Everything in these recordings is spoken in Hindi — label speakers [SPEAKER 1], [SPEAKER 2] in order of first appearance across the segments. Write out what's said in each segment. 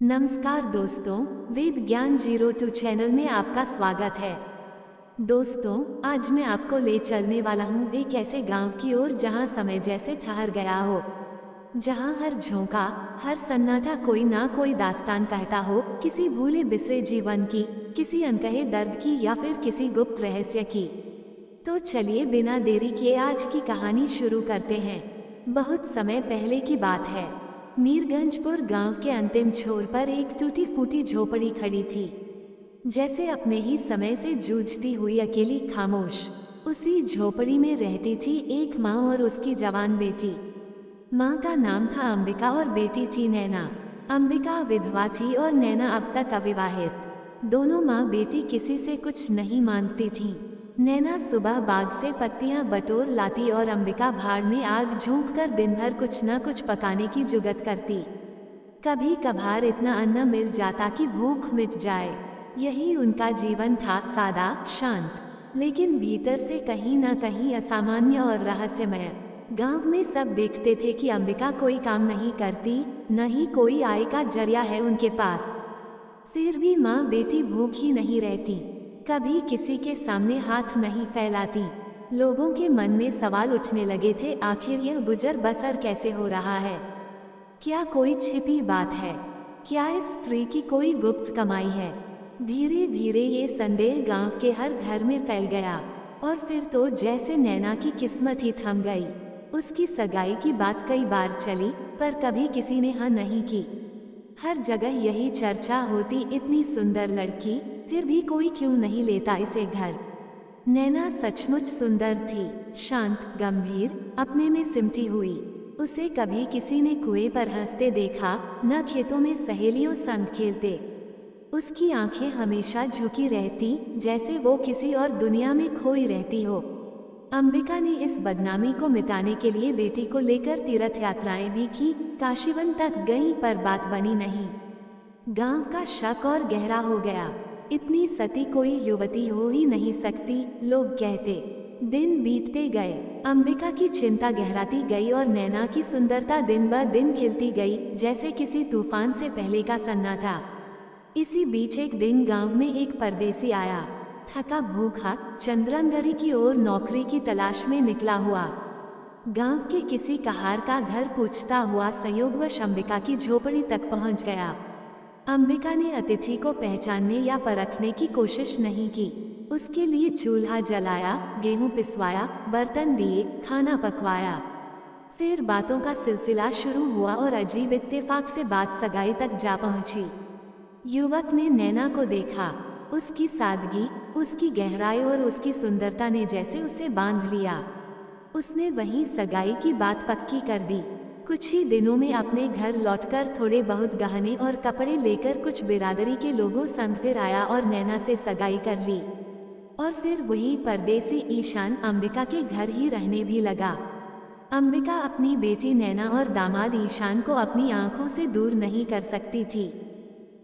[SPEAKER 1] नमस्कार दोस्तों, वेद ज्ञान 02 चैनल में आपका स्वागत है। दोस्तों, आज मैं आपको ले चलने वाला हूँ एक ऐसे गांव की ओर जहाँ समय जैसे ठहर गया हो, जहाँ हर झोंका, हर सन्नाटा कोई ना कोई दास्तान कहता हो, किसी भूले बिसरे जीवन की, किसी अनकहे दर्द की या फिर किसी गुप्त रहस्य की। तो चलिए बिना देरी किए आज की कहानी शुरू करते हैं। बहुत समय पहले की बात है। मीरगंजपुर गांव के अंतिम छोर पर एक टूटी फूटी झोपड़ी खड़ी थी, जैसे अपने ही समय से जूझती हुई अकेली खामोश। उसी झोपड़ी में रहती थी एक माँ और उसकी जवान बेटी। माँ का नाम था अंबिका और बेटी थी नैना। अंबिका विधवा थी और नैना अब तक अविवाहित। दोनों माँ बेटी किसी से कुछ नहीं मांगती थीं। नैना सुबह बाग से पत्तियां बटोर लाती और अंबिका भाड़ में आग झोंक कर दिन भर कुछ न कुछ पकाने की जुगत करती। कभी कभार इतना अन्न मिल जाता कि भूख मिट जाए। यही उनका जीवन था, सादा, शांत, लेकिन भीतर से कहीं न कहीं असामान्य और रहस्यमय। गांव में सब देखते थे कि अंबिका कोई काम नहीं करती, न ही कोई आय का जरिया है उनके पास। फिर भी माँ बेटी भूखी नहीं रहती, कभी किसी के सामने हाथ नहीं फैलाती। लोगों के मन में सवाल उठने लगे थे, आखिर यह गुजर बसर कैसे हो रहा है? क्या कोई छिपी बात है? क्या इस स्त्री की कोई गुप्त कमाई है? धीरे धीरे ये संदेह गांव के हर घर में फैल गया। और फिर तो जैसे नैना की किस्मत ही थम गई। उसकी सगाई की बात कई बार चली, पर कभी किसी ने हाँ नहीं की। हर जगह यही चर्चा होती, इतनी सुंदर लड़की, फिर भी कोई क्यों नहीं लेता इसे घर। नैना सचमुच सुंदर थी, शांत, गंभीर, अपने में सिमटी हुई। उसे कभी किसी ने कुएं पर हंसते देखा, न खेतों में सहेलियों संग खेलते। उसकी आंखें हमेशा झुकी रहती, जैसे वो किसी और दुनिया में खोई रहती हो। अंबिका ने इस बदनामी को मिटाने के लिए बेटी को लेकर तीर्थ यात्राएं भी की, काशीवन तक गई, पर बात बनी नहीं। गांव का शक और गहरा हो गया। इतनी सती कोई युवती हो ही नहीं सकती, लोग कहते। दिन बीतते गए, अंबिका की चिंता गहराती गई और नैना की सुंदरता दिन ब दिन खिलती गई, जैसे किसी तूफान से पहले का सन्नाटा। इसी बीच एक दिन गांव में एक परदेसी आया, थका भूखा, चंद्रनगरी की ओर नौकरी की तलाश में निकला हुआ। गांव के किसी कहार का घर पूछता हुआ संयोगवश अंबिका की झोपड़ी तक पहुंच गया। अंबिका ने अतिथि को पहचानने या परखने की कोशिश नहीं की। उसके लिए चूल्हा जलाया, गेहूं पिसवाया, बर्तन दिए, खाना पकवाया। फिर बातों का सिलसिला शुरू हुआ और अजीब इत्तेफाक से बात सगाई तक जा पहुंची। युवक ने नैना को देखा। उसकी सादगी, उसकी गहराई और उसकी सुंदरता ने जैसे उसे बांध लिया। उसने वहीं सगाई की बात पक्की कर दी। कुछ ही दिनों में अपने घर लौटकर थोड़े बहुत गहने और कपड़े लेकर कुछ बिरादरी के लोगों संग फिर आया और नैना से सगाई कर ली। और फिर वही परदेसी ईशान अंबिका के घर ही रहने भी लगा। अंबिका अपनी बेटी नैना और दामाद ईशान को अपनी आंखों से दूर नहीं कर सकती थी।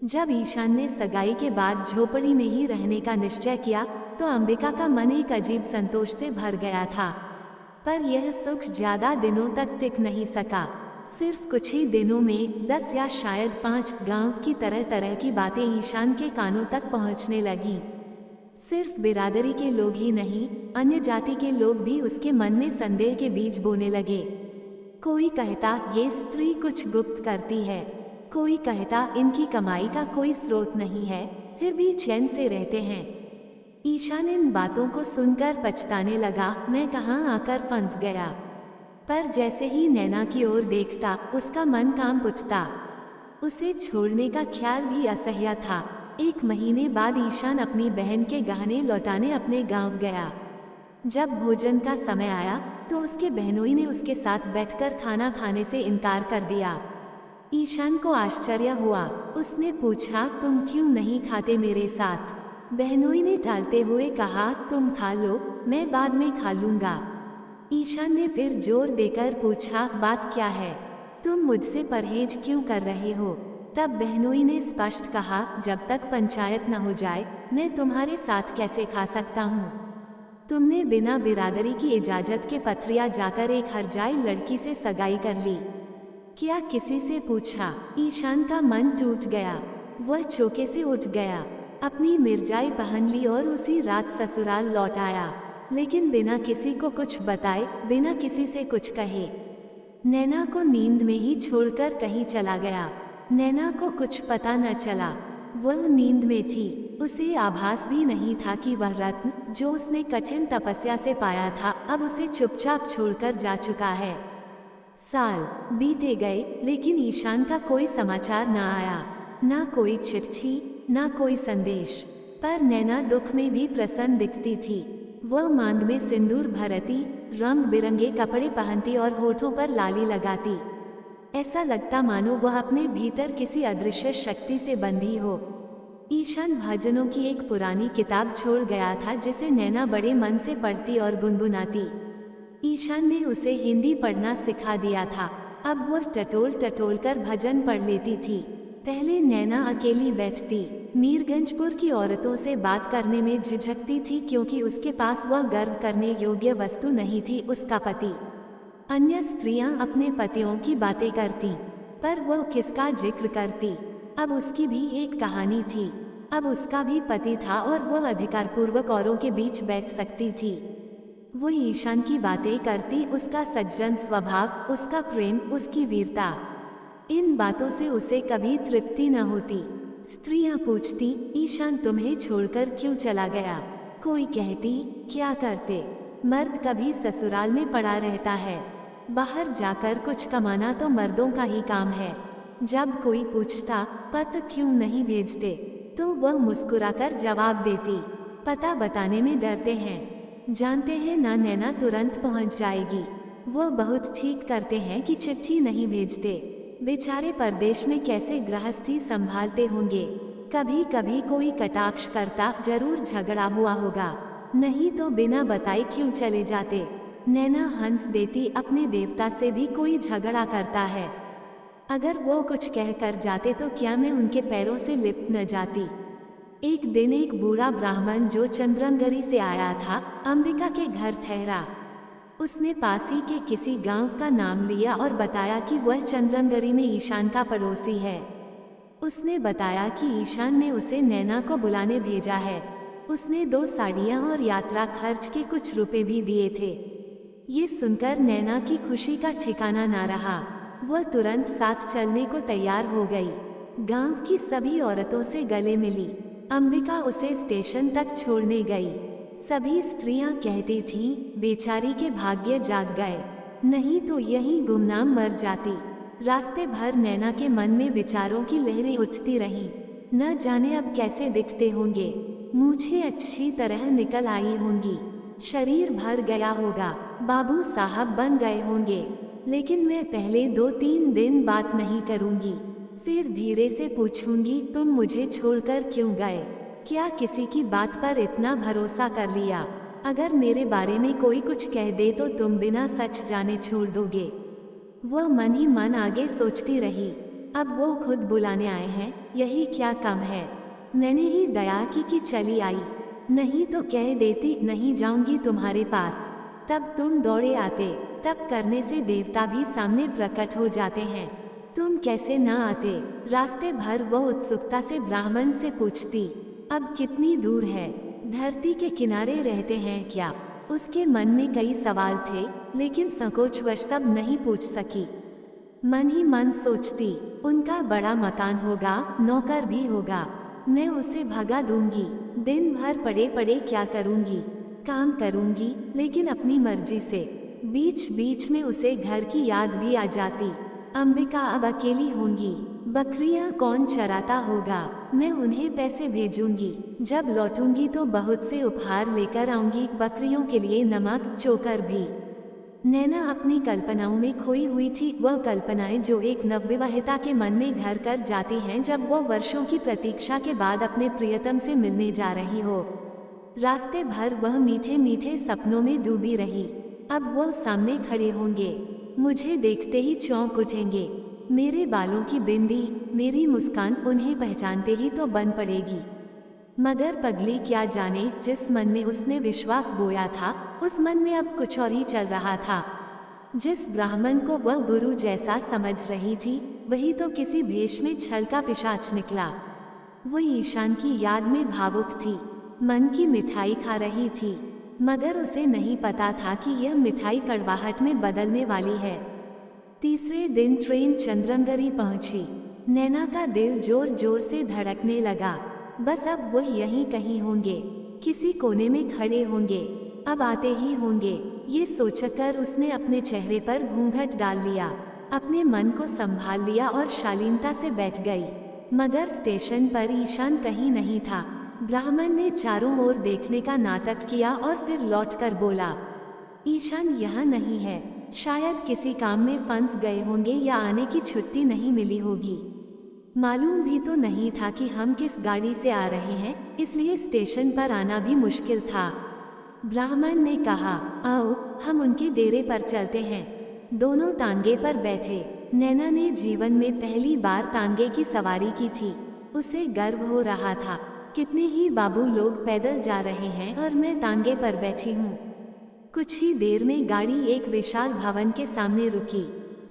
[SPEAKER 1] जब ईशान ने सगाई के बाद झोपड़ी में ही रहने का निश्चय किया, तो अंबिका का मन एक अजीब संतोष से भर गया था। पर यह सुख ज्यादा दिनों तक टिक नहीं सका। सिर्फ कुछ ही दिनों में 10 या शायद 5 गांव की तरह तरह की बातें ईशान के कानों तक पहुंचने लगीं। सिर्फ बिरादरी के लोग ही नहीं, अन्य जाति के लोग भी उसके मन में संदेह के बीज बोने लगे। कोई कहता ये स्त्री कुछ गुप्त करती है, कोई कहता इनकी कमाई का कोई स्रोत नहीं है, फिर भी चैन से रहते हैं। ईशान इन बातों को सुनकर पछताने लगा, मैं कहाँ आकर फंस गया। पर जैसे ही नैना की ओर देखता, उसका मन कांप उठता। उसे छोड़ने का ख्याल भी असह्य था। 1 महीने बाद ईशान अपनी बहन के गहने लौटाने अपने गांव गया। जब भोजन का समय आया, तो उसके बहनोई ने उसके साथ बैठकर खाना खाने से इनकार कर दिया। ईशान को आश्चर्य हुआ। उसने पूछा, तुम क्यों नहीं खाते मेरे साथ? बहनोई ने टालते हुए कहा, तुम खा लो, मैं बाद में खा लूंगा। ईशान ने फिर जोर देकर पूछा, बात क्या है? तुम मुझसे परहेज क्यों कर रहे हो? तब बहनोई ने स्पष्ट कहा, जब तक पंचायत न हो जाए, मैं तुम्हारे साथ कैसे खा सकता हूँ? तुमने बिना बिरादरी की इजाजत के पथरिया जाकर एक हरजाई लड़की से सगाई कर ली। क्या किसी से पूछा? ईशान का मन टूट गया। वह चौके से उठ गया, अपनी मिर्जाई पहन ली और उसी रात ससुराल लौट आया, लेकिन बिना किसी को कुछ बताए, बिना किसी से कुछ कहे। नैना को नींद में ही छोड़कर कहीं चला गया। नैना को कुछ पता न चला, वह नींद में थी। उसे आभास भी नहीं था कि वह रत्न, जो उसने कठिन तपस्या से पाया था, अब उसे चुपचाप छोड़कर जा चुका है। साल बीते गए, लेकिन ईशान का कोई समाचार न आया, ना कोई चिट्ठी, ना कोई संदेश। पर नैना दुख में भी प्रसन्न दिखती थी। वह मांग में सिंदूर भरती, रंग बिरंगे कपड़े पहनती और होठों पर लाली लगाती। ऐसा लगता मानो वह अपने भीतर किसी अदृश्य शक्ति से बंधी हो। ईशान भजनों की एक पुरानी किताब छोड़ गया था, जिसे नैना बड़े मन से पढ़ती और गुनगुनाती। ईशान ने उसे हिंदी पढ़ना सिखा दिया था। अब वह टटोल टटोल कर भजन पढ़ लेती थी। पहले नैना अकेली बैठती, मीरगंजपुर की औरतों से बात करने में झिझकती थी, क्योंकि उसके पास वह गर्व करने योग्य वस्तु नहीं थी, उसका पति। अन्य स्त्रियां अपने पतियों की बातें करती, पर वह किसका जिक्र करती? अब उसकी भी एक कहानी थी। अब उसका भी पति था और वह अधिकारपूर्वक औरों के बीच बैठ सकती थी। वो ईशान की बातें करती, उसका सज्जन स्वभाव, उसका प्रेम, उसकी वीरता। इन बातों से उसे कभी तृप्ति न होती। स्त्रियां पूछती, ईशान तुम्हें छोड़कर क्यों चला गया? कोई कहती, क्या करते? मर्द कभी ससुराल में पड़ा रहता है, बाहर जाकर कुछ कमाना तो मर्दों का ही काम है। जब कोई पूछता, पत्र क्यों नहीं भेजते, तो वह मुस्कुराकर जवाब देती, पता बताने में डरते हैं, जानते हैं ना नैना तुरंत पहुंच जाएगी। वो बहुत ठीक करते हैं कि चिट्ठी नहीं भेजते। बेचारे परदेश में कैसे गृहस्थी संभालते होंगे। कभी कभी कोई कटाक्ष करता, जरूर झगड़ा हुआ होगा, नहीं तो बिना बताए क्यों चले जाते। नैना हंस देती, अपने देवता से भी कोई झगड़ा करता है, अगर वो कुछ कह कर जाते तो क्या मैं उनके पैरों से लिपट न जाती। एक दिन एक बूढ़ा ब्राह्मण जो चंद्रनगरी से आया था, अंबिका के घर ठहरा। उसने पास ही के किसी गांव का नाम लिया और बताया कि वह चंद्रनगरी में ईशान का पड़ोसी है। उसने बताया कि ईशान ने उसे नैना को बुलाने भेजा है। उसने 2 साड़ियाँ और यात्रा खर्च के कुछ रुपए भी दिए थे। ये सुनकर नैना की खुशी का ठिकाना ना रहा। वह तुरंत साथ चलने को तैयार हो गई। गांव की सभी औरतों से गले मिली। अंबिका उसे स्टेशन तक छोड़ने गई। सभी स्त्रियां कहती थीं, बेचारी के भाग्य जाग गए, नहीं तो यहीं गुमनाम मर जाती। रास्ते भर नैना के मन में विचारों की लहरें उठती रहीं। न जाने अब कैसे दिखते होंगे, मूछें अच्छी तरह निकल आई होंगी, शरीर भर गया होगा, बाबू साहब बन गए होंगे। लेकिन मैं पहले 2-3 दिन बात नहीं करूंगी, फिर धीरे से पूछूंगी, तुम मुझे छोड़कर क्यों गए? क्या किसी की बात पर इतना भरोसा कर लिया? अगर मेरे बारे में कोई कुछ कह दे तो तुम बिना सच जाने छोड़ दोगे? वह मन ही मन आगे सोचती रही। अब वो खुद बुलाने आए हैं, यही क्या कम है। मैंने ही दया की कि चली आई, नहीं तो कह देती नहीं जाऊंगी तुम्हारे पास, तब तुम दौड़े आते। तब करने से देवता भी सामने प्रकट हो जाते हैं, तुम कैसे न आते? रास्ते भर वह उत्सुकता से ब्राह्मण से पूछती, अब कितनी दूर है? धरती के किनारे रहते हैं क्या? उसके मन में कई सवाल थे, लेकिन संकोचवश सब नहीं पूछ सकी। मन ही मन सोचती, उनका बड़ा मकान होगा, नौकर भी होगा, मैं उसे भगा दूंगी। दिन भर पड़े पड़े क्या करूंगी? काम करूंगी, लेकिन अपनी मर्जी से। बीच बीच में उसे घर की याद भी आ जाती। अंबिका अब अकेली होंगी, बकरियां कौन चराता होगा? मैं उन्हें पैसे भेजूंगी, जब लौटूंगी तो बहुत से उपहार लेकर आऊंगी, बकरियों के लिए नमक, चोकर भी। नैना अपनी कल्पनाओं में खोई हुई थी, वह कल्पनाएं जो एक नवविवाहिता के मन में घर कर जाती हैं जब वो वर्षों की प्रतीक्षा के बाद अपने प्रियतम से मिलने जा रही हो। रास्ते भर वह मीठे मीठे सपनों में डूबी रही। अब वो सामने खड़े होंगे, मुझे देखते ही चौंक उठेंगे। मेरे बालों की बिंदी, मेरी मुस्कान उन्हें पहचानते ही तो बन पड़ेगी। मगर पगली क्या जाने, जिस मन में उसने विश्वास बोया था, उस मन में अब कुछ और ही चल रहा था। जिस ब्राह्मण को वह गुरु जैसा समझ रही थी, वही तो किसी भेष में छल का पिशाच निकला। वो ईशान की याद में भावुक थी, मन की मिठाई खा रही थी, मगर उसे नहीं पता था कि यह मिठाई कड़वाहट में बदलने वाली है। तीसरे दिन ट्रेन चंद्रनगरी पहुंची। नैना का दिल जोर जोर से धड़कने लगा। बस अब वो यहीं कहीं होंगे, किसी कोने में खड़े होंगे, अब आते ही होंगे। ये सोचकर उसने अपने चेहरे पर घूंघट डाल लिया, अपने मन को संभाल लिया और शालीनता से बैठ गई। मगर स्टेशन पर ईशान कहीं नहीं था। ब्राह्मण ने चारों ओर देखने का नाटक किया और फिर लौटकर बोला, ईशान यहाँ नहीं है, शायद किसी काम में फंस गए होंगे या आने की छुट्टी नहीं मिली होगी। मालूम भी तो नहीं था कि हम किस गाड़ी से आ रहे हैं, इसलिए स्टेशन पर आना भी मुश्किल था। ब्राह्मण ने कहा, आओ हम उनके डेरे पर चलते हैं। दोनों तांगे पर बैठे। नैना ने जीवन में पहली बार तांगे की सवारी की थी। उसे गर्व हो रहा था, कितने ही बाबू लोग पैदल जा रहे हैं और मैं तांगे पर बैठी हूँ। कुछ ही देर में गाड़ी एक विशाल भवन के सामने रुकी।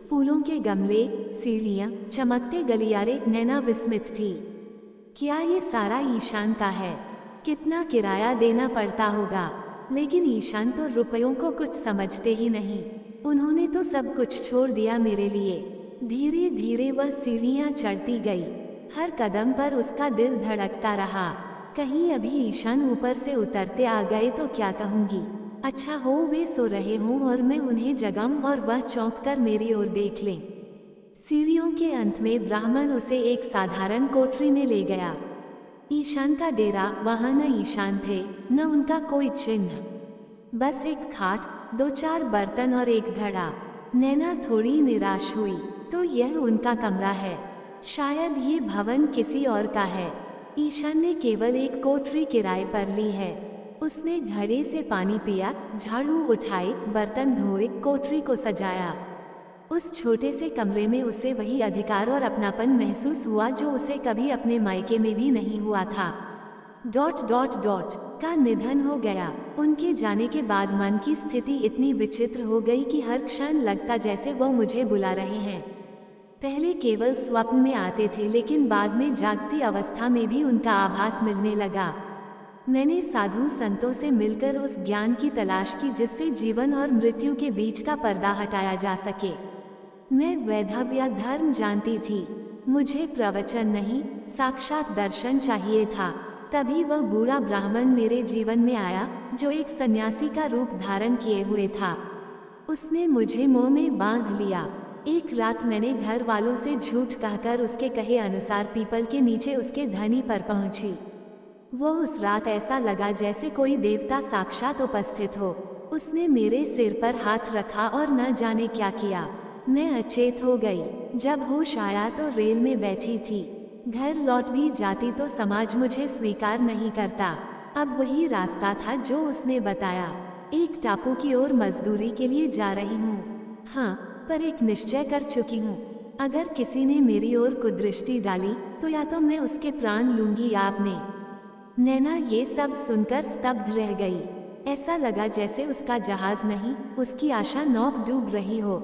[SPEAKER 1] फूलों के गमले, सीढ़ियाँ, चमकते गलियारे। नैना विस्मित थी। क्या ये सारा ईशान का है? कितना किराया देना पड़ता होगा? लेकिन ईशान तो रुपयों को कुछ समझते ही नहीं। उन्होंने तो सब कुछ छोड़ दिया मेरे लिए। धीरे धीरे वह सीढ़ियाँ चढ़ती गई। हर कदम पर उसका दिल धड़कता रहा। कहीं अभी ईशान ऊपर से उतरते आ गए तो क्या कहूँगी। अच्छा हो वे सो रहे हों और मैं उन्हें जगाऊं और वह चौंक कर मेरी ओर देख लें। सीढ़ियों के अंत में ब्राह्मण उसे एक साधारण कोठरी में ले गया। ईशान का डेरा। वहाँ न ईशान थे, न उनका कोई चिन्ह, बस एक खाट, 2-4 बर्तन और एक घड़ा। नैना थोड़ी निराश हुई। तो यह उनका कमरा है, शायद ये भवन किसी और का है। ईशान ने केवल एक कोठरी किराए पर ली है। उसने घड़े से पानी पिया, झाड़ू उठाए, बर्तन धोए, कोठरी को सजाया। उस छोटे से कमरे में उसे वही अधिकार और अपनापन महसूस हुआ जो उसे कभी अपने मायके में भी नहीं हुआ था। ... का निधन हो गया। उनके जाने के बाद मन की स्थिति इतनी विचित्र हो गई कि हर क्षण लगता जैसे वो मुझे बुला रहे हैं। पहले केवल स्वप्न में आते थे, लेकिन बाद में जागती अवस्था में भी उनका आभास मिलने लगा। मैंने साधु संतों से मिलकर उस ज्ञान की तलाश की जिससे जीवन और मृत्यु के बीच का पर्दा हटाया जा सके। मैं वैधव्य या धर्म जानती थी, मुझे प्रवचन नहीं, साक्षात दर्शन चाहिए था। तभी वह बूढ़ा ब्राह्मण मेरे जीवन में आया, जो एक सन्यासी का रूप धारण किए हुए था। उसने मुझे मोह में बांध लिया। एक रात मैंने घर वालों से झूठ कहकर उसके कहे अनुसार पीपल के नीचे उसके धनी पर पहुंची। वो उस रात ऐसा लगा जैसे कोई देवता साक्षात उपस्थित हो। उसने मेरे सिर पर हाथ रखा और न जाने क्या किया। मैं अचेत हो गई। जब होश आया तो रेल में बैठी थी। घर लौट भी जाती तो समाज मुझे स्वीकार नहीं करता। अब वही रास्ता था जो उसने बताया। एक टापू की ओर मजदूरी के लिए जा रही हूँ। हाँ, पर एक निश्चय कर चुकी हूँ, अगर किसी ने मेरी ओर कुदृष्टि डाली तो या तो मैं उसके प्राण लूंगी या आपने। नैना ये सब सुनकर स्तब्ध रह गई। ऐसा लगा जैसे उसका जहाज नहीं, उसकी आशा नौक डूब रही हो।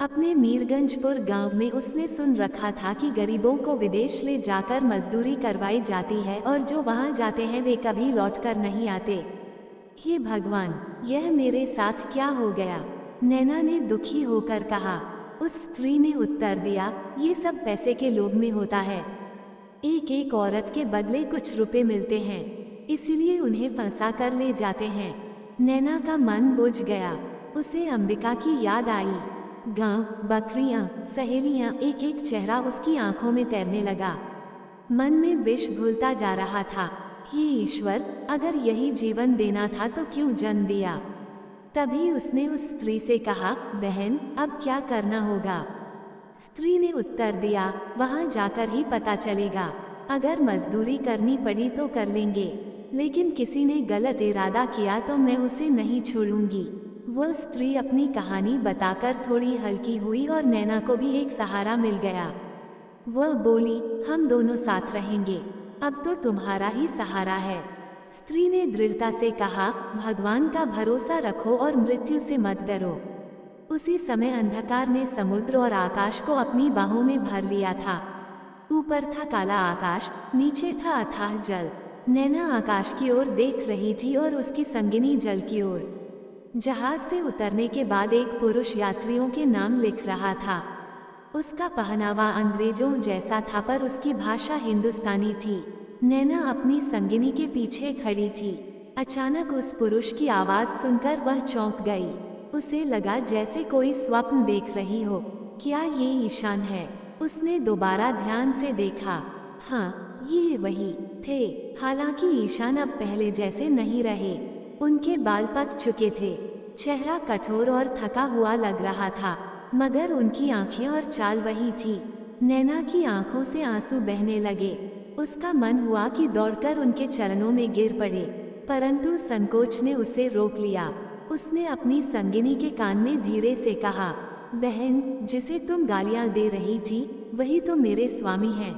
[SPEAKER 1] अपने मीरगंजपुर गांव में उसने सुन रखा था कि गरीबों को विदेश ले जाकर मजदूरी करवाई जाती है और जो वहां जाते हैं वे कभी लौटकर नहीं आते। हे भगवान, यह मेरे साथ क्या हो गया? नैना ने दुखी होकर कहा। उस स्त्री ने उत्तर दिया, ये सब पैसे के लोभ में होता है। एक एक औरत के बदले कुछ रुपए मिलते हैं, इसीलिए उन्हें फंसा कर ले जाते हैं। नैना का मन बुझ गया। उसे अंबिका की याद आई। गांव, बकरियां, सहेलियां, एक एक चेहरा उसकी आंखों में तैरने लगा। मन में विष घुलता जा रहा था। हे ईश्वर, अगर यही जीवन देना था तो क्यों जन्म दिया? तभी उसने उस स्त्री से कहा, बहन, अब क्या करना होगा? स्त्री ने उत्तर दिया, वहां जाकर ही पता चलेगा। अगर मजदूरी करनी पड़ी तो कर लेंगे, लेकिन किसी ने गलत इरादा किया तो मैं उसे नहीं छोड़ूंगी। वह स्त्री अपनी कहानी बताकर थोड़ी हल्की हुई और नैना को भी एक सहारा मिल गया। वह बोली, हम दोनों साथ रहेंगे, अब तो तुम्हारा ही सहारा है। स्त्री ने दृढ़ता से कहा, भगवान का भरोसा रखो और मृत्यु से मत डरो। उसी समय अंधकार ने समुद्र और आकाश को अपनी बाहों में भर लिया था। ऊपर था काला आकाश, नीचे था अथाह जल। नैना आकाश की ओर देख रही थी और उसकी संगिनी जल की ओर। जहाज से उतरने के बाद एक पुरुष यात्रियों के नाम लिख रहा था। उसका पहनावा अंग्रेजों जैसा था पर उसकी भाषा हिंदुस्तानी थी। नैना अपनी संगिनी के पीछे खड़ी थी। अचानक उस पुरुष की आवाज सुनकर वह चौंक गई। उसे लगा जैसे कोई स्वप्न देख रही हो। क्या ये ईशान है? उसने दोबारा ध्यान से देखा। हाँ, ये वही थे। हालांकि ईशान अब पहले जैसे नहीं रहे। उनके बाल पक चुके थे, चेहरा कठोर और थका हुआ लग रहा था, मगर उनकी आंखें और चाल वही थी। नैना की आंखों से आंसू बहने लगे। उसका मन हुआ कि दौड़कर उनके चरणों में गिर पड़े, परंतु संकोच ने उसे रोक लिया। उसने अपनी संगिनी के कान में धीरे से कहा, बहन, जिसे तुम गालियां दे रही थी वही तो मेरे स्वामी हैं।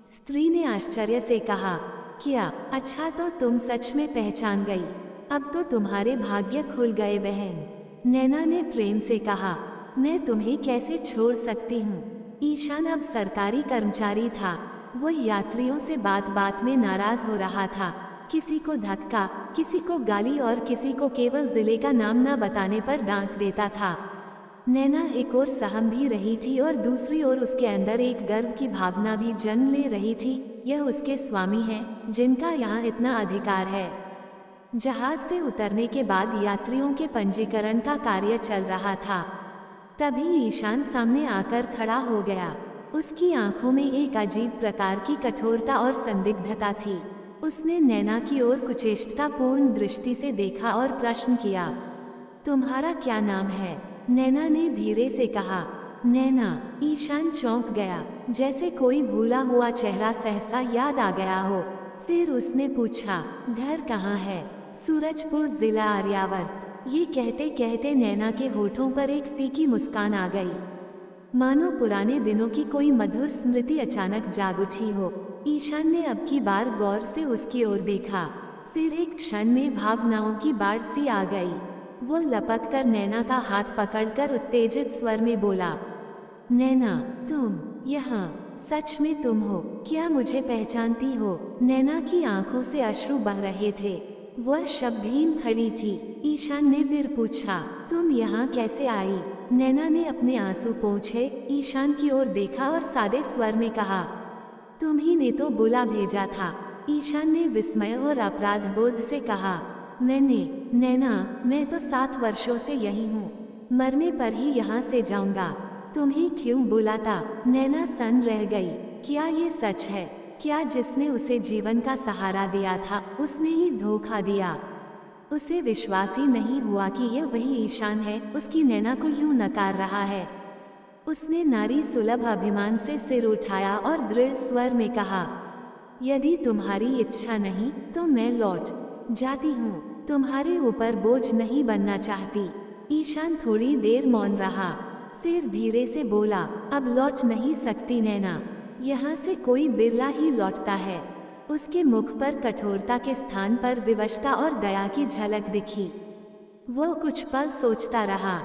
[SPEAKER 1] स्त्री ने आश्चर्य से कहा, क्या? अच्छा, तो तुम सच में पहचान गई। अब तो तुम्हारे भाग्य खुल गए बहन। नैना ने प्रेम से कहा, मैं तुम्हें कैसे छोड़ सकती हूँ। ईशान अब सरकारी कर्मचारी था। वो यात्रियों से बात बात में नाराज हो रहा था। किसी को धक्का, किसी को गाली और किसी को केवल जिले का नाम न बताने पर डांट देता था। नैना एक ओर सहम भी रही थी और दूसरी ओर उसके अंदर एक गर्व की भावना भी जन्म ले रही थी। यह उसके स्वामी हैं, जिनका यहाँ इतना अधिकार है। जहाज से उतरने के बाद यात्रियों के पंजीकरण का कार्य चल रहा था। तभी ईशान सामने आकर खड़ा हो गया। उसकी आंखों में एक अजीब प्रकार की कठोरता और संदिग्धता थी। उसने नैना की ओर कुचेष्टतापूर्ण दृष्टि से देखा और प्रश्न किया, तुम्हारा क्या नाम है? नैना ने धीरे से कहा, नैना। ईशान चौंक गया, जैसे कोई भूला हुआ चेहरा सहसा याद आ गया हो। फिर उसने पूछा, घर कहाँ है? सूरजपुर, जिला आर्यावर्त। ये कहते कहते नैना के होठों पर एक फीकी मुस्कान आ गई, मानो पुराने दिनों की कोई मधुर स्मृति अचानक जाग उठी हो। ईशान ने अब की बार गौर से उसकी ओर देखा, फिर एक क्षण में भावनाओं की बाढ़ सी आ गई। वो लपक कर नैना का हाथ पकड़कर उत्तेजित स्वर में बोला, नैना, तुम यहाँ? सच में तुम हो? क्या मुझे पहचानती हो? नैना की आंखों से अश्रु बह रहे थे। वह शब्दहीन खड़ी थी। ईशान ने फिर पूछा, तुम यहाँ कैसे आई? नैना ने अपने आंसू पोंछे ईशान की ओर देखा और सादे स्वर में कहा, तुम ही ने तो बुला भेजा था। ईशान ने विस्मय और अपराध बोध से कहा, मैंने? नैना, मैं तो 7 वर्षों से यही हूँ। मरने पर ही यहाँ से जाऊंगा। तुम्हें क्यों बुलाता? नैना सन्न रह गई। क्या ये सच है? क्या जिसने उसे जीवन का सहारा दिया था उसने ही धोखा दिया? उसे विश्वास ही नहीं हुआ कि यह वही ईशान है, उसकी नैना को यूं नकार रहा है। उसने नारी सुलभ अभिमान से सिर उठाया और दृढ़ स्वर में कहा, यदि तुम्हारी इच्छा नहीं तो मैं लौट जाती हूँ। तुम्हारे ऊपर बोझ नहीं बनना चाहती। ईशान थोड़ी देर मौन रहा, फिर धीरे से बोला, अब लौट नहीं सकती नैना। यहाँ से कोई बिरला ही लौटता है। उसके मुख पर कठोरता के स्थान पर विवशता और दया की झलक दिखी। वो कुछ पल सोचता रहा,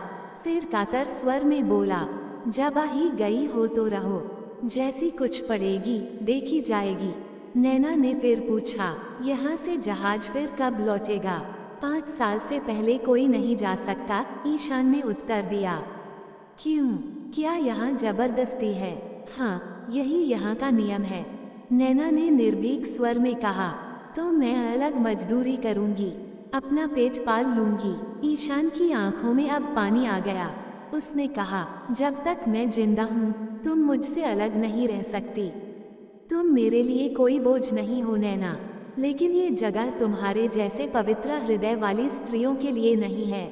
[SPEAKER 1] फिर कातर स्वर में बोला, जब आ ही गई हो तो रहो। जैसी कुछ पड़ेगी देखी जाएगी। नैना ने फिर पूछा, यहाँ से जहाज फिर कब लौटेगा? 5 साल से पहले कोई नहीं जा सकता, ईशान ने उत्तर दिया। क्यों? क्या यहाँ जबरदस्ती है? हाँ, यही यहाँ का नियम है। नैना ने निर्भीक स्वर में कहा, तो मैं अलग मजदूरी करूँगी, अपना पेट पाल लूँगी। ईशान की आंखों में अब पानी आ गया। उसने कहा, जब तक मैं जिंदा हूँ तुम मुझसे अलग नहीं रह सकती। तुम मेरे लिए कोई बोझ नहीं हो नैना, लेकिन ये जगह तुम्हारे जैसे पवित्र हृदय वाली स्त्रियों के लिए नहीं है।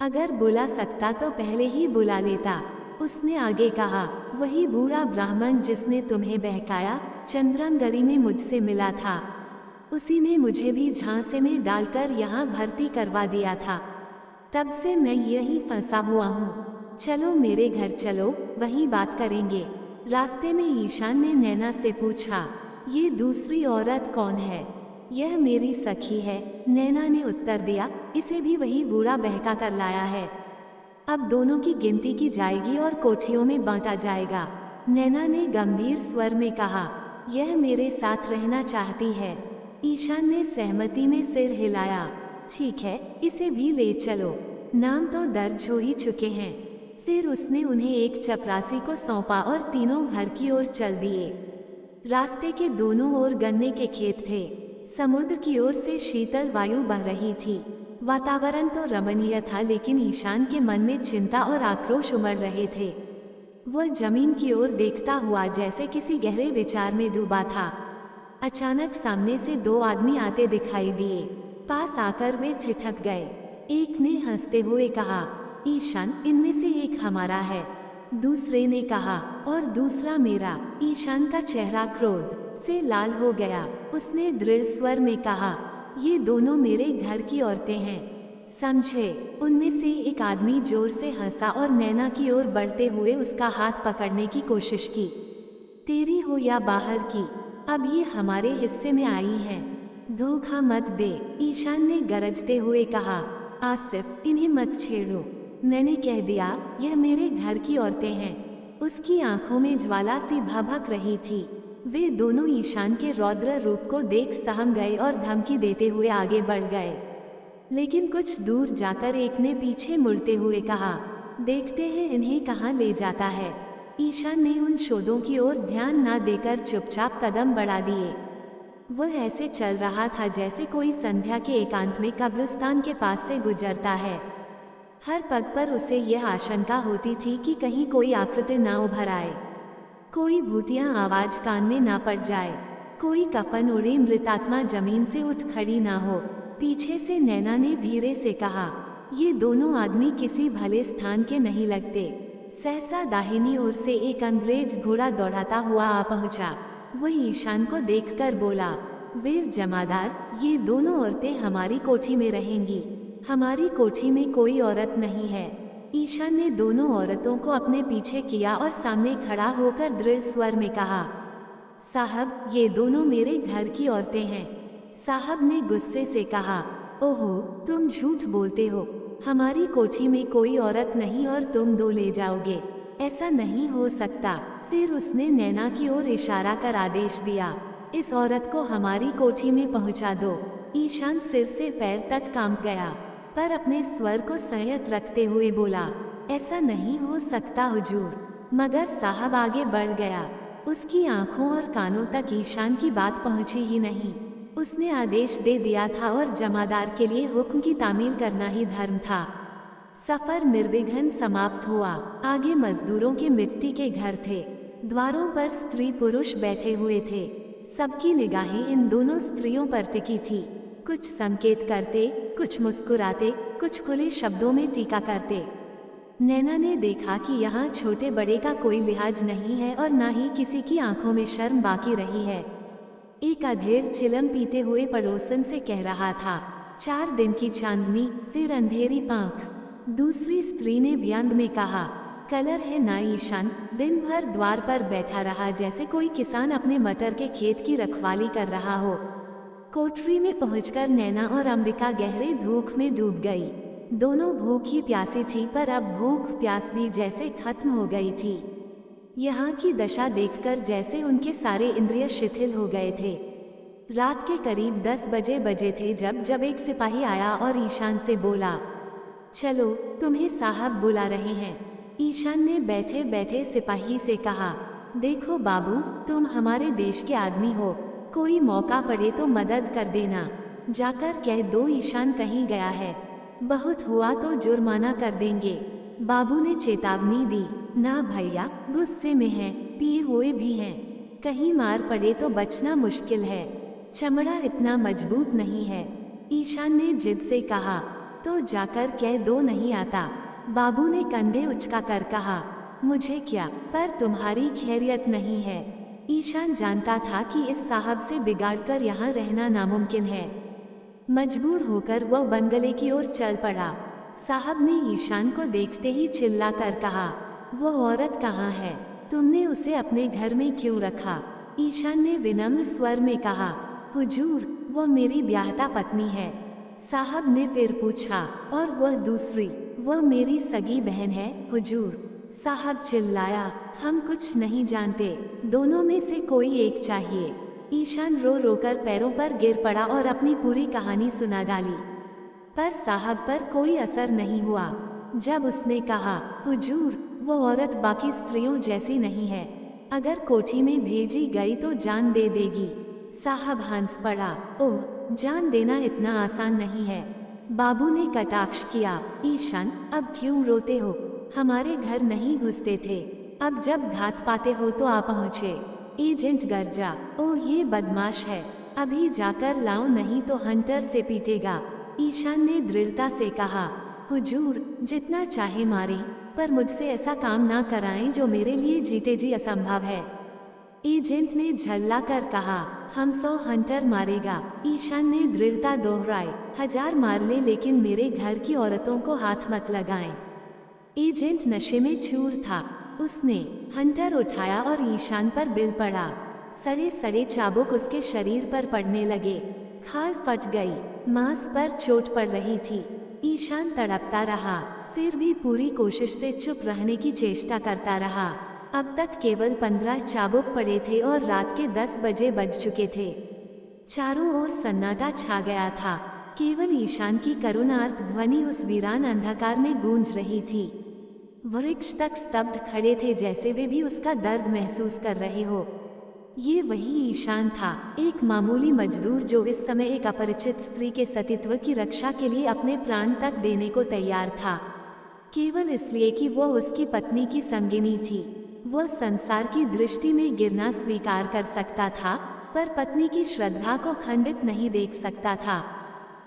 [SPEAKER 1] अगर बुला सकता तो पहले ही बुला लेता। उसने आगे कहा, वही बूढ़ा ब्राह्मण जिसने तुम्हें बहकाया चंद्रनगरी में मुझसे मिला था। उसी ने मुझे भी झांसे में डालकर यहाँ भर्ती करवा दिया था। तब से मैं यहीं फंसा हुआ हूँ। चलो मेरे घर चलो, वहीं बात करेंगे। रास्ते में ईशान ने नैना से पूछा, ये दूसरी औरत कौन है? यह मेरी सखी है, नैना ने उत्तर दिया। इसे भी वही बूढ़ा बहका कर लाया है। अब दोनों की गिनती की जाएगी और कोठियों में बांटा जाएगा। नैना ने गंभीर स्वर में कहा, यह मेरे साथ रहना चाहती है। ईशान ने सहमति में सिर हिलाया। ठीक है, इसे भी ले चलो, नाम तो दर्ज हो ही चुके हैं। फिर उसने उन्हें एक चपरासी को सौंपा और तीनों घर की ओर चल दिए। रास्ते के दोनों ओर गन्ने के खेत थे। समुद्र की ओर से शीतल वायु बह रही थी। वातावरण तो रमणीय था, लेकिन ईशान के मन में चिंता और आक्रोश उमड़ रहे थे। वह जमीन की ओर देखता हुआ जैसे किसी गहरे विचार में डूबा था। अचानक सामने से दो आदमी आते दिखाई दिए। पास आकर वे ठिठक गए। एक ने हंसते हुए कहा, ईशान, इनमें से एक हमारा है। दूसरे ने कहा, और दूसरा मेरा। ईशान का चेहरा क्रोध से लाल हो गया। उसने दृढ़ स्वर में कहा, ये दोनों मेरे घर की औरतें हैं, समझे? उनमें से एक आदमी जोर से हंसा और नैना की ओर बढ़ते हुए उसका हाथ पकड़ने की कोशिश की। तेरी हो या बाहर की, अब ये हमारे हिस्से में आई हैं। धोखा मत दे, ईशान ने गरजते हुए कहा। आसिफ, इन्हें मत छेड़ो, मैंने कह दिया, यह मेरे घर की औरतें हैं। उसकी आंखों में ज्वाला सी भभक रही थी। वे दोनों ईशान के रौद्र रूप को देख सहम गए और धमकी देते हुए आगे बढ़ गए। लेकिन कुछ दूर जाकर एक ने पीछे मुड़ते हुए कहा, देखते हैं इन्हें कहाँ ले जाता है। ईशान ने उन शोधों की ओर ध्यान न देकर चुपचाप कदम बढ़ा दिए। वह ऐसे चल रहा था जैसे कोई संध्या के एकांत में कब्रिस्तान के पास से गुजरता है। हर पग पर उसे यह आशंका होती थी कि कहीं कोई आकृति ना उभर आए, कोई भूतिया आवाज कान में ना पड़ जाए, कोई कफन ओढ़े मृतात्मा जमीन से उठ खड़ी ना हो। पीछे से नैना ने धीरे से कहा, ये दोनों आदमी किसी भले स्थान के नहीं लगते। सहसा दाहिनी ओर से एक अंग्रेज घोड़ा दौड़ाता हुआ आ पहुंचा। वह ईशान को देखकर बोला, वीर जमादार, ये दोनों औरतें हमारी कोठी में रहेंगी। हमारी कोठी में कोई औरत नहीं है। ईशान ने दोनों औरतों को अपने पीछे किया और सामने खड़ा होकर दृढ़ स्वर में कहा, साहब, ये दोनों मेरे घर की औरतें हैं। साहब ने गुस्से से कहा, ओहो, तुम झूठ बोलते हो। हमारी कोठी में कोई औरत नहीं और तुम दो ले जाओगे, ऐसा नहीं हो सकता। फिर उसने नैना की ओर इशारा कर आदेश दिया, इस औरत को हमारी कोठी में पहुंचा दो। ईशान सिर से पैर तक कांप गया, पर अपने स्वर को संयत रखते हुए बोला, ऐसा नहीं हो सकता हुजूर। मगर साहब आगे बढ़ गया। उसकी आंखों और कानों तक ईशान की बात पहुंची ही नहीं। उसने आदेश दे दिया था और जमादार के लिए हुक्म की तामील करना ही धर्म था। सफर निर्विघ्न समाप्त हुआ। आगे मजदूरों के मिट्टी के घर थे। द्वारों पर स्त्री पुरुष बैठे हुए थे। सबकी निगाहें इन दोनों स्त्रियों पर टिकी थी। कुछ संकेत करते, कुछ मुस्कुराते, कुछ खुले शब्दों में टीका करते। नैना ने देखा कि यहाँ छोटे बड़े का कोई लिहाज नहीं है और ना ही किसी की आंखों में शर्म बाकी रही है। एक अधेड़ चिलम पीते हुए पड़ोसन से कह रहा था, 4 दिन की चांदनी, फिर अंधेरी पांख। दूसरी स्त्री ने व्यंग में कहा, कलर है ना ईशान, दिन भर द्वार पर बैठा रहा जैसे कोई किसान अपने मटर के खेत की रखवाली कर रहा हो। कोठरी में पहुंचकर नैना और अंबिका गहरे धूप में डूब गई। दोनों भूखी प्यासी थी, पर अब भूख प्यास भी जैसे खत्म हो गई थी। यहाँ की दशा देखकर जैसे उनके सारे इंद्रिय शिथिल हो गए थे। रात के करीब 10 बजे थे जब एक सिपाही आया और ईशान से बोला, चलो, तुम्हें साहब बुला रहे हैं। ईशान ने बैठे बैठे सिपाही से कहा, देखो बाबू, तुम हमारे देश के आदमी हो, कोई मौका पड़े तो मदद कर देना। जाकर कह दो ईशान कहीं गया है, बहुत हुआ तो जुर्माना कर देंगे। बाबू ने चेतावनी दी। ना भैया, गुस्से में हैं, पिए हुए भी हैं, कहीं मार पड़े तो बचना मुश्किल है, चमड़ा इतना मजबूत नहीं है। ईशान ने जिद से कहा, तो जाकर कह दो नहीं आता। बाबू ने कंधे उचका कर कहा, मुझे क्या, पर तुम्हारी खैरियत नहीं है। ईशान जानता था कि इस साहब से बिगाड़कर यहाँ रहना नामुमकिन है। मजबूर होकर वह बंगले की ओर चल पड़ा। साहब ने ईशान को देखते ही चिल्लाकर कहा, वो औरत कहाँ है? तुमने उसे अपने घर में क्यों रखा? ईशान ने विनम्र स्वर में कहा, हुजूर, वो मेरी ब्याहता पत्नी है। साहब ने फिर पूछा, और वह दूसरी? वह मेरी सगी बहन है हुजूर। साहब चिल्लाया, हम कुछ नहीं जानते, दोनों में से कोई एक चाहिए। ईशान रो रो कर पैरों पर गिर पड़ा और अपनी पूरी कहानी सुना डाली, पर साहब पर कोई असर नहीं हुआ। जब उसने कहा, हुजूर, वो औरत बाकी स्त्रियों जैसी नहीं है, अगर कोठी में भेजी गई तो जान दे देगी। साहब हंस पड़ा, ओह, जान देना इतना आसान नहीं है। बाबू ने कटाक्ष किया, ईशान, अब क्यों रोते हो? हमारे घर नहीं घुसते थे, अब जब घात पाते हो तो आ पहुँचे। एजेंट गरजा, ओह ये बदमाश है, अभी जाकर लाओ नहीं तो हंटर से पीटेगा। ईशान ने दृढ़ता से कहा, हुजूर, जितना चाहे मारें, पर मुझसे ऐसा काम ना कराएं जो मेरे लिए जीते जी असंभव है। एजेंट ने झल्ला कर कहा, हम 100 हंटर मारेगा। ईशान ने दृढ़ता दोहराई, 1000 मार ले लेकिन मेरे घर की औरतों को हाथ मत लगाएं। एजेंट नशे में चूर था, उसने हंटर उठाया और ईशान पर बिल पड़ा। सड़े सड़े चाबुक उसके शरीर पर पड़ने लगे, खाल फट गई, मांस पर चोट पड़ रही थी। ईशान तड़पता रहा, फिर भी पूरी कोशिश से चुप रहने की चेष्टा करता रहा। अब तक केवल 15 चाबुक पड़े थे और रात के 10 बजे बज चुके थे। चारों ओर सन्नाटा छा गया था, केवल ईशान की करुणार्त ध्वनि उस वीरान अंधकार में गूंज रही थी। वृक्ष तक स्तब्ध खड़े थे, जैसे वे भी उसका दर्द महसूस कर रहे हो। ये वही ईशान था, एक मामूली मजदूर जो इस समय एक अपरिचित स्त्री के सतीत्व की रक्षा के लिए अपने प्राण तक देने को तैयार था, केवल इसलिए कि वो उसकी पत्नी की संगिनी थी। वह संसार की दृष्टि में गिरना स्वीकार कर सकता था, पर पत्नी की श्रद्धा को खंडित नहीं देख सकता था।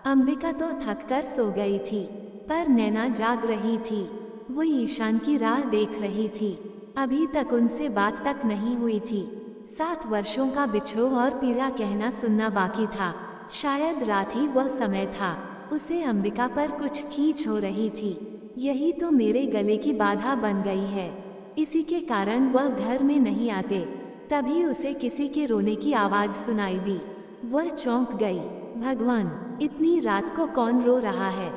[SPEAKER 1] अंबिका तो थककर सो गई थी, पर नैना जाग रही थी। वो ईशान की राह देख रही थी, अभी तक उनसे बात तक नहीं हुई थी। 7 वर्षों का बिछोह और पीड़ा कहना सुनना बाकी था। शायद रात ही वह समय था, उसे अंबिका पर कुछ खींच हो रही थी। यही तो मेरे गले की बाधा बन गई है, इसी के कारण वह घर में नहीं आते। तभी उसे किसी के रोने की आवाज सुनाई दी, वह चौंक गई। भगवान, इतनी रात को कौन रो रहा है?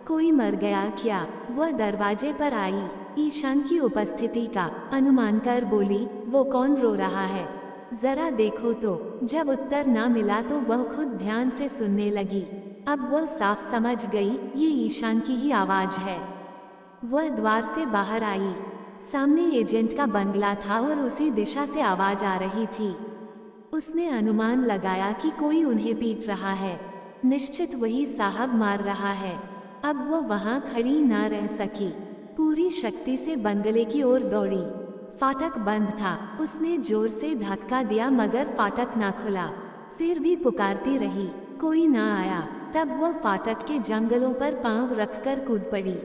[SPEAKER 1] कोई मर गया क्या? वह दरवाजे पर आई, ईशान की उपस्थिति का अनुमान कर बोली, वो कौन रो रहा है? जरा देखो तो। जब उत्तर ना मिला तो वह खुद ध्यान से सुनने लगी। अब वह साफ समझ गई, ये ईशान की ही आवाज है। वह द्वार से बाहर आई, सामने एजेंट का बंगला था और उसी दिशा से आवाज आ रही थी। उसने अनुमान लगाया कि कोई उन्हें पीट रहा है, निश्चित वही साहब मार रहा है। अब वो वहां खड़ी ना रह सकी, पूरी शक्ति से बंगले की ओर दौड़ी। फाटक बंद था, उसने जोर से धक्का दिया मगर फाटक ना खुला। फिर भी पुकारती रही, कोई ना आया। तब वह फाटक के जंगलों पर पांव रखकर कूद पड़ी।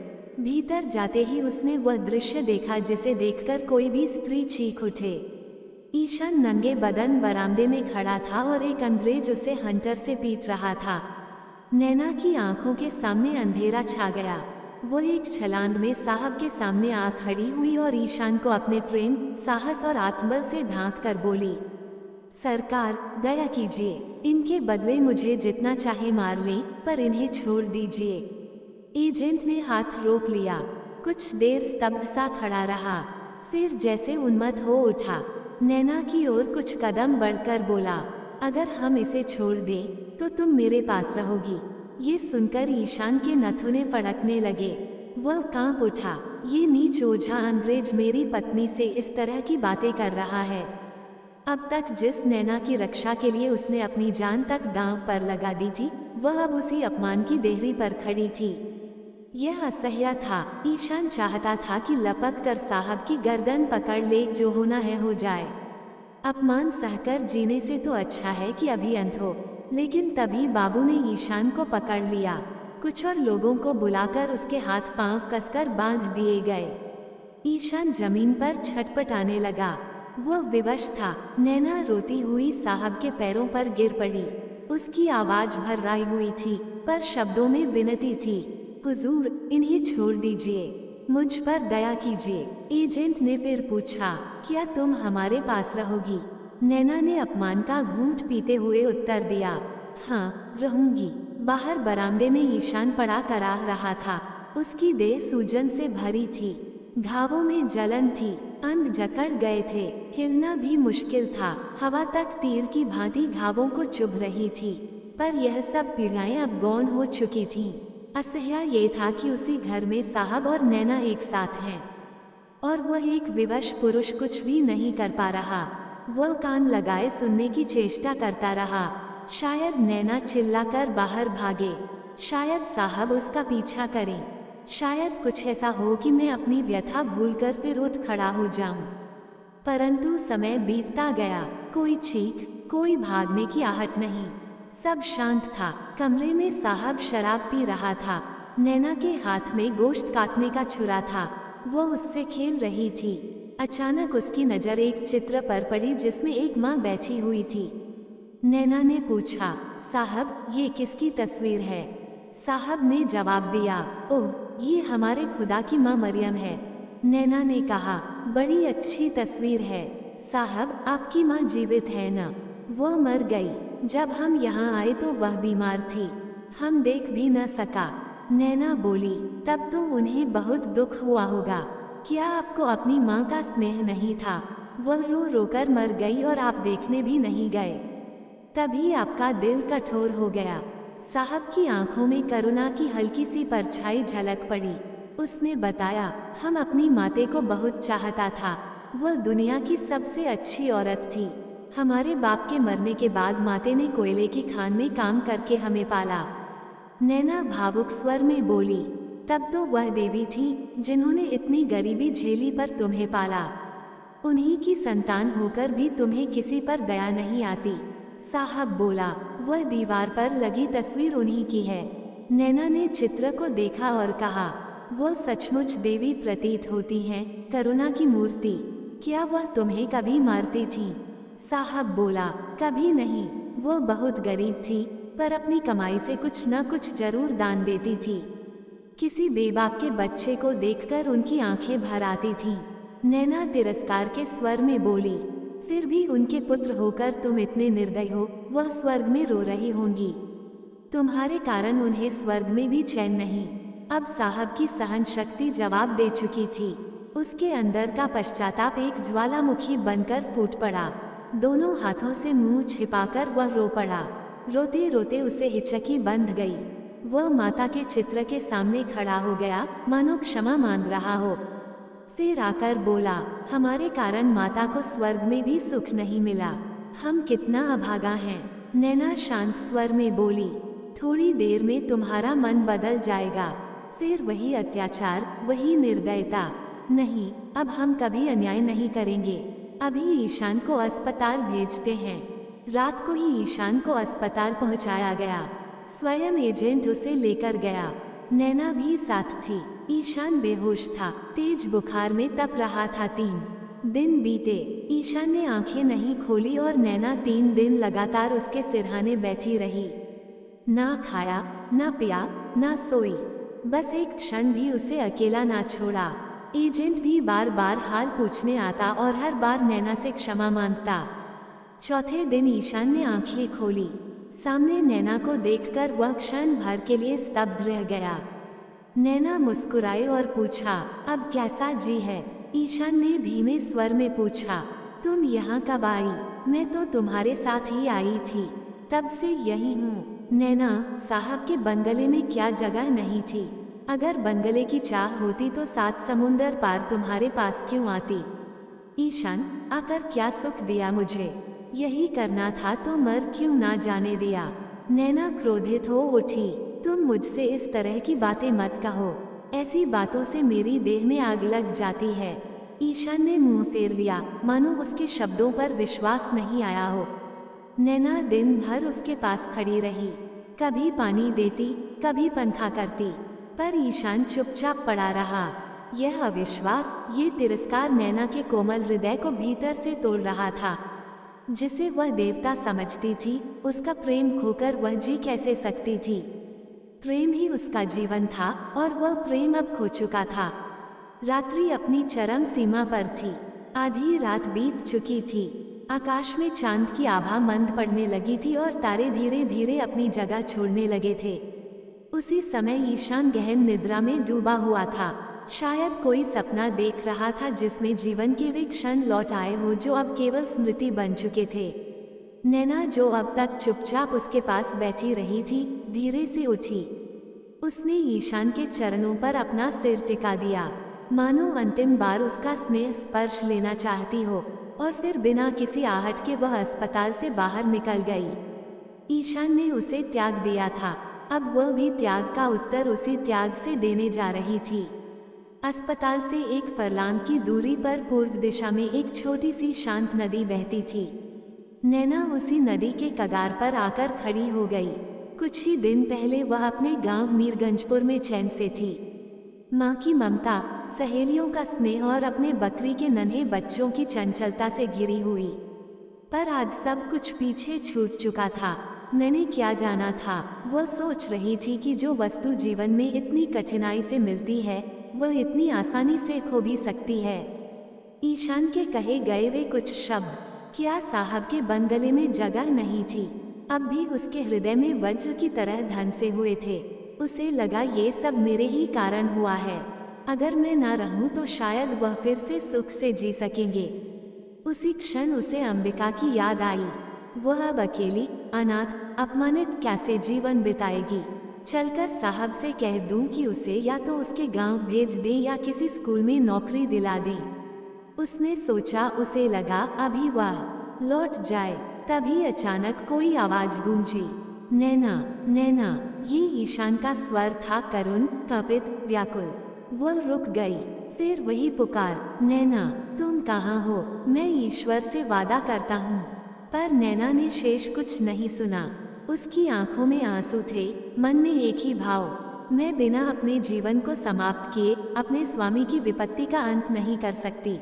[SPEAKER 1] भीतर जाते ही उसने वह दृश्य देखा जिसे देखकर कोई भी स्त्री चीख उठे। ईशान नंगे बदन बरामदे में खड़ा था और एक अंग्रेज उसे हंटर से पीट रहा था। नैना की आंखों के सामने अंधेरा छा गया। वो एक छलांग में साहब के सामने आ खड़ी हुई और ईशान को अपने प्रेम, साहस और आत्मबल से ढांक कर बोली, सरकार, दया कीजिए, इनके बदले मुझे जितना चाहे मार लें, पर इन्हें छोड़ दीजिए। एजेंट ने हाथ रोक लिया, कुछ देर स्तब्ध सा खड़ा रहा, फिर जैसे उन्मत्त हो उठा। नैना की ओर कुछ कदम बढ़कर बोला, अगर हम इसे छोड़ दें तो तुम मेरे पास रहोगी। ये सुनकर ईशान के नथुने फड़कने लगे। वह कांप उठा, ये नीच ओझा अंग्रेज मेरी पत्नी से इस तरह की बातें कर रहा है। अब तक जिस नैना की रक्षा के लिए उसने अपनी जान तक दांव पर लगा दी थी, वह अब उसी अपमान की देहरी पर खड़ी थी। यह असह्य था। ईशान चाहता था कि लपक कर साहब की गर्दन पकड़ ले, जो होना है हो जाए। अपमान सहकर जीने से तो अच्छा है कि अभी अंत हो। लेकिन तभी बाबू ने ईशान को पकड़ लिया। कुछ और लोगों को बुलाकर उसके हाथ पांव कसकर बांध दिए गए। ईशान जमीन पर छटपटाने लगा, वह विवश था। नैना रोती हुई साहब के पैरों पर गिर पड़ी। उसकी आवाज भर्राई हुई थी, पर शब्दों में विनती थी, हुजूर, इन्हें छोड़ दीजिए, मुझ पर दया कीजिए। एजेंट ने फिर पूछा, क्या तुम हमारे पास रहोगी? नैना ने अपमान का घूंट पीते हुए उत्तर दिया, हाँ, रहूंगी। बाहर बरामदे में ईशान पड़ा कराह रहा था। उसकी देह सूजन से भरी थी, घावों में जलन थी, अंग जकड़ गए थे, हिलना भी मुश्किल था। हवा तक तीर की भांति घावों को चुभ रही थी, पर यह सब पीड़ाएं अब गौण हो चुकी थीं। असह्य ये था कि उसी घर में साहब और नैना एक साथ हैं, और वह एक विवश पुरुष कुछ भी नहीं कर पा रहा। वह कान लगाए सुनने की चेष्टा करता रहा। शायद नैना चिल्लाकर बाहर भागे, शायद साहब उसका पीछा करें, शायद कुछ ऐसा हो कि मैं अपनी व्यथा भूलकर फिर उठ खड़ा हो जाऊं। परंतु समय बीतता गया, कोई चीख, कोई भागने की आहट नहीं, सब शांत था। कमरे में साहब शराब पी रहा था, नैना के हाथ में गोश्त काटने का छुरा था, वो उससे खेल रही थी। अचानक उसकी नज़र एक चित्र पर पड़ी जिसमें एक माँ बैठी हुई थी। नैना ने पूछा, साहब ये किसकी तस्वीर है? साहब ने जवाब दिया, ओह ये हमारे खुदा की माँ मरियम है। नैना ने कहा, बड़ी अच्छी तस्वीर है साहब, आपकी माँ जीवित है न? वो मर गई, जब हम यहाँ आए तो वह बीमार थी, हम देख भी न सका। नैना बोली, तब तो उन्हें बहुत दुख हुआ होगा, क्या आपको अपनी माँ का स्नेह नहीं था? वह रो रोकर मर गई और आप देखने भी नहीं गए, तभी आपका दिल कठोर हो गया। साहब की आंखों में करुणा की हल्की सी परछाई झलक पड़ी। उसने बताया, हम अपनी माते को बहुत चाहता था, वह दुनिया की सबसे अच्छी औरत थी। हमारे बाप के मरने के बाद माते ने कोयले की खान में काम करके हमें पाला। नैना भावुक स्वर में बोली, तब तो वह देवी थी जिन्होंने इतनी गरीबी झेली पर तुम्हें पाला। उन्हीं की संतान होकर भी तुम्हें किसी पर दया नहीं आती। साहब बोला, वह दीवार पर लगी तस्वीर उन्हीं की है। नैना ने चित्र को देखा और कहा, वो सचमुच देवी प्रतीत होती हैं, करुणा की मूर्ति। क्या वह तुम्हें कभी मारती थी? साहब बोला, कभी नहीं, वो बहुत गरीब थी, पर अपनी कमाई से कुछ न कुछ जरूर दान देती थी। किसी बेबाप के बच्चे को देखकर उनकी आंखें भर आती थीं। नैना तिरस्कार के स्वर में बोली, फिर भी उनके पुत्र होकर तुम इतने निर्दयी हो। वह स्वर्ग में रो रही होंगी, तुम्हारे कारण उन्हें स्वर्ग में भी चैन नहीं। अब साहब की सहन शक्ति जवाब दे चुकी थी। उसके अंदर का पश्चाताप एक ज्वालामुखी बनकर फूट पड़ा। दोनों हाथों से मुंह छिपाकर वह रो पड़ा। रोते रोते उसे हिचकी बंध गई। वह माता के चित्र के सामने खड़ा हो गया, मानो क्षमा मांग रहा हो। फिर आकर बोला, हमारे कारण माता को स्वर्ग में भी सुख नहीं मिला, हम कितना अभागा हैं। नैना शांत स्वर में बोली, थोड़ी देर में तुम्हारा मन बदल जाएगा, फिर वही अत्याचार, वही निर्दयता। नहीं, अब हम कभी अन्याय नहीं करेंगे। अभी ईशान को अस्पताल भेजते हैं। रात को ही ईशान को अस्पताल पहुंचाया गया, स्वयं एजेंट उसे लेकर गया। नैना भी साथ थी। ईशान बेहोश था, तेज बुखार में तप रहा था। 3 दिन बीते, ईशान ने आंखें नहीं खोली और नैना 3 दिन लगातार उसके सिरहाने बैठी रही। ना खाया, ना पिया, ना सोई, बस एक क्षण भी उसे अकेला ना छोड़ा। एजेंट भी बार बार हाल पूछने आता और हर बार नैना से क्षमा मांगता। चौथे दिन ईशान ने आंखें खोली। सामने नैना को देखकर वह क्षण भर के लिए स्तब्ध रह गया। नैना मुस्कुराई और पूछा, अब कैसा जी है? ईशान ने धीमे स्वर में पूछा, तुम यहाँ कब आई? मैं तो तुम्हारे साथ ही आई थी, तब से यही हूँ। नैना, साहब के बंगले में क्या जगह नहीं थी? अगर बंगले की चाह होती तो 7 समुंदर पार तुम्हारे पास क्यों आती? ईशान, आकर क्या सुख दिया मुझे? यही करना था तो मर क्यों ना जाने दिया? नैना क्रोधित हो उठी, तुम मुझसे इस तरह की बातें मत कहो, ऐसी बातों से मेरी देह में आग लग जाती है। ईशान ने मुंह फेर लिया, मानो उसके शब्दों पर विश्वास नहीं आया हो। नैना दिन भर उसके पास खड़ी रही, कभी पानी देती, कभी पंखा करती, पर ईशान चुपचाप पड़ा रहा। यह अविश्वास, ये तिरस्कार नैना के कोमल हृदय को भीतर से तोड़ रहा था। जिसे वह देवता समझती थी, उसका प्रेम खोकर वह जी कैसे सकती थी? प्रेम ही उसका जीवन था और वह प्रेम अब खो चुका था। रात्रि अपनी चरम सीमा पर थी। आधी रात बीत चुकी थी। आकाश में चांद की आभा मंद पड़ने लगी थी और तारे धीरे धीरे अपनी जगह छोड़ने लगे थे। उसी समय ईशान गहन निद्रा में डूबा हुआ था। शायद कोई सपना देख रहा था जिसमें जीवन के वे क्षण लौट आए हो जो अब केवल स्मृति बन चुके थे। नैना, जो अब तक चुपचाप उसके पास बैठी रही थी, धीरे से उठी। उसने ईशान के चरणों पर अपना सिर टिका दिया, मानो अंतिम बार उसका स्नेह स्पर्श लेना चाहती हो, और फिर बिना किसी आहट के वह अस्पताल से बाहर निकल गई। ईशान ने उसे त्याग दिया था, अब वह भी त्याग का उत्तर उसी त्याग से देने जा रही थी। अस्पताल से एक फरलांग की दूरी पर पूर्व दिशा में एक छोटी सी शांत नदी बहती थी। नैना उसी नदी के कगार पर आकर खड़ी हो गई। कुछ ही दिन पहले वह अपने गांव मीरगंजपुर में चैन से थी। माँ की ममता, सहेलियों का स्नेह और अपने बकरी के नन्हे बच्चों की चंचलता से घिरी हुई। पर आज सब कुछ पीछे छूट चुका था। मैंने क्या जाना था, वह सोच रही थी कि जो वस्तु जीवन में इतनी कठिनाई से मिलती है, वह इतनी आसानी से खो भी सकती है। ईशान के कहे गए वे कुछ शब्द क्या साहब के बंद गले में जगह नहीं थी, अब भी उसके हृदय में वज्र की तरह धंसे हुए थे। उसे लगा ये सब मेरे ही कारण हुआ है। अगर मैं ना रहूं तो शायद वह फिर से सुख से जी सकेंगे। उसी क्षण उसे अंबिका की याद आई। वह अब अकेली, अनाथ, अपमानित कैसे जीवन बिताएगी। चलकर साहब से कह दूं कि उसे या तो उसके गांव भेज दें या किसी स्कूल में नौकरी दिला दें। उसने सोचा, उसे लगा अभी वह लौट जाए। तभी अचानक कोई आवाज गूंजी, नैना, नैना। ये ईशान का स्वर था, करुण, कपित, व्याकुल। वह रुक गई। फिर वही पुकार, नैना, तुम कहाँ हो? मैं ईश्वर से वादा करता हूँ। पर नैना ने शेष कुछ नहीं सुना। उसकी आंखों में आंसू थे, मन में एक ही भाव, मैं बिना अपने जीवन को समाप्त किए अपने स्वामी की विपत्ति का अंत नहीं कर सकती।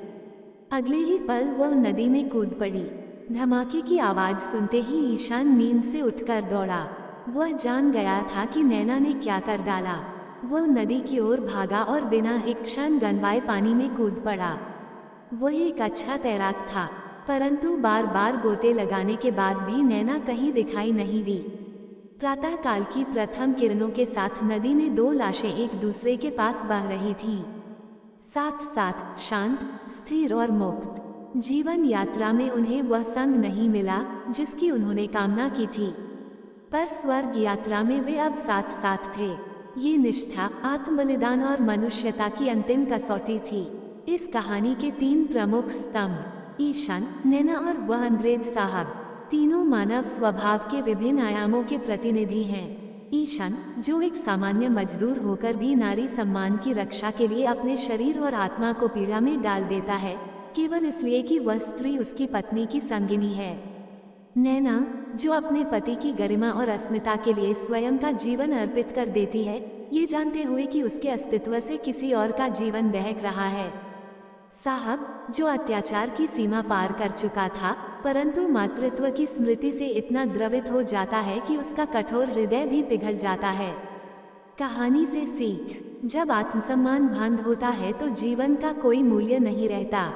[SPEAKER 1] अगले ही पल वह नदी में कूद पड़ी। धमाके की आवाज सुनते ही ईशान नींद से उठकर दौड़ा। वह जान गया था कि नैना ने क्या कर डाला। वह नदी की ओर भागा और बिना एक क्षण गंवाए पानी में कूद पड़ा। वह एक अच्छा तैराक था, परंतु बार बार गोते लगाने के बाद भी नैना कहीं दिखाई नहीं दी। प्रातःकाल की प्रथम किरणों के साथ नदी में दो लाशें एक दूसरे के पास बह रही थीं, साथ साथ शांत, स्थिर और मुक्त। जीवन यात्रा में उन्हें वह संग नहीं मिला जिसकी उन्होंने कामना की थी, पर स्वर्ग यात्रा में वे अब साथ साथ थे। ये निष्ठा, आत्मबलिदान और मनुष्यता की अंतिम कसौटी थी। इस कहानी के तीन प्रमुख स्तंभ, ईशान, नैना और वह अंग्रेज साहब, तीनों मानव स्वभाव के विभिन्न आयामों के प्रतिनिधि हैं। ईशान, जो एक सामान्य मजदूर होकर भी नारी सम्मान की रक्षा के लिए अपने शरीर और आत्मा को पीड़ा में डाल देता है, केवल इसलिए कि वह स्त्री उसकी पत्नी की संगिनी है। नैना, जो अपने पति की गरिमा और अस्मिता के लिए स्वयं का जीवन अर्पित कर देती है, ये जानते हुए कि उसके अस्तित्व से किसी और का जीवन बहक रहा है। साहब, जो अत्याचार की सीमा पार कर चुका था, परंतु मातृत्व की स्मृति से इतना द्रवित हो जाता है कि उसका कठोर हृदय भी पिघल जाता है। कहानी से सीख, जब आत्मसम्मान भंग होता है तो जीवन का कोई मूल्य नहीं रहता।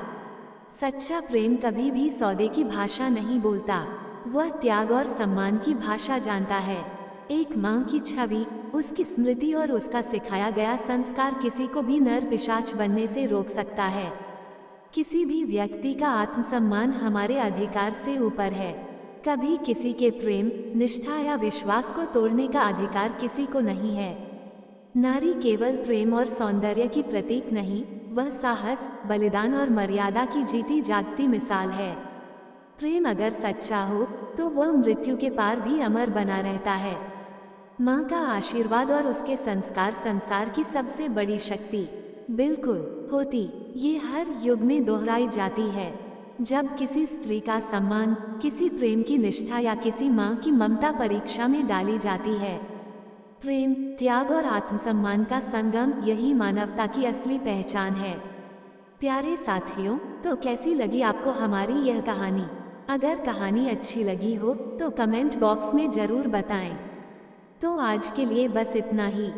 [SPEAKER 1] सच्चा प्रेम कभी भी सौदे की भाषा नहीं बोलता, वह त्याग और सम्मान की भाषा जानता है। एक माँ की छवि, उसकी स्मृति और उसका सिखाया गया संस्कार किसी को भी नर पिशाच बनने से रोक सकता है। किसी भी व्यक्ति का आत्मसम्मान हमारे अधिकार से ऊपर है। कभी किसी के प्रेम, निष्ठा या विश्वास को तोड़ने का अधिकार किसी को नहीं है। नारी केवल प्रेम और सौंदर्य की प्रतीक नहीं, वह साहस, बलिदान और मर्यादा की जीती जागती मिसाल है। प्रेम अगर सच्चा हो तो वह मृत्यु के पार भी अमर बना रहता है। माँ का आशीर्वाद और उसके संस्कार संसार की सबसे बड़ी शक्ति बिल्कुल होती, ये हर युग में दोहराई जाती है। जब किसी स्त्री का सम्मान, किसी प्रेम की निष्ठा या किसी माँ की ममता परीक्षा में डाली जाती है। प्रेम, त्याग और आत्मसम्मान का संगम, यही मानवता की असली पहचान है। प्यारे साथियों, तो कैसी लगी आपको हमारी यह कहानी? अगर कहानी अच्छी लगी हो तो कमेंट बॉक्स में ज़रूर बताएं। तो आज के लिए बस इतना ही,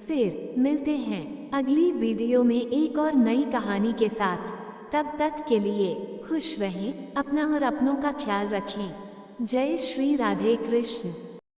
[SPEAKER 1] फिर मिलते हैं अगली वीडियो में एक और नई कहानी के साथ। तब तक के लिए खुश रहें, अपना और अपनों का ख्याल रखें। जय श्री राधे कृष्ण।